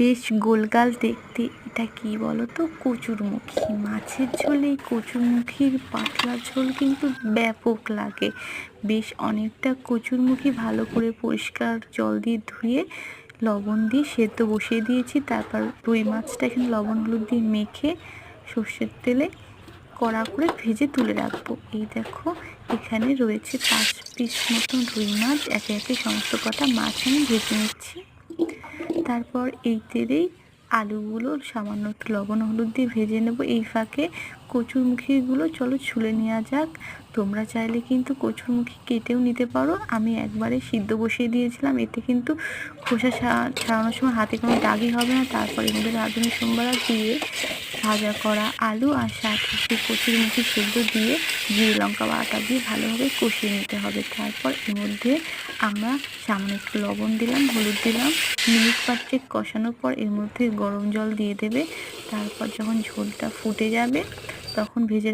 বেশ গোলগাল দেখতে। এটা কি বলো তো? কচুরমুখী। মাছের ঝোলে কচুরমুখীর পাতলা ঝোল কিন্তু ব্যাপক লাগে। বেশ অনেকটা কচুরমুখী ভালো করে পরিষ্কার জল দিয়ে ধুয়ে লবণ দিয়ে সেদ্ধ বসিয়ে দিয়েছি। তারপর রুই মাছটা এখানে লবণ হলুদ দিয়ে মেখে সর্ষের তেলে কড়া করে ভেজে তুলে রাখবো। এই দেখো, এখানে রয়েছে 5 পিস মতন রুই মাছ। একে একে সমস্ত কটা মাছ আমি ভেজে নিচ্ছি। তারপর এই তেলেই আলুগুলো সামান্য একটু লবণ হলুদ দিয়ে ভেজে নেব। এই ফাঁকে কচুরমুখীগুলো চলো ছুলে নেওয়া যাক। তোমরা চাইলে কিন্তু কচুরমুখী কেটেও নিতে পারো। আমি একবারে সিদ্ধ বসিয়ে দিয়েছিলাম, এতে কিন্তু খোসা ছাড়ানোর সময় হাতে কোনো দাগই হবে না। তারপর এর মধ্যে রাঁধুনি সোমবার দিয়ে ভাজা করা আলু আর সাথে সেই কচুরমুখী সেদ্ধ দিয়ে জিরে লঙ্কা বাটা দিয়ে ভালোভাবে কষিয়ে নিতে হবে। তারপর এর মধ্যে আমরা সামান্য একটু লবণ দিলাম, হলুদ দিলাম। মিনিট 5 কষানোর পর এর মধ্যে গরম জল দিয়ে দেবে। তারপর যখন ঝোলটা ফুটে যাবে তখন ভেজে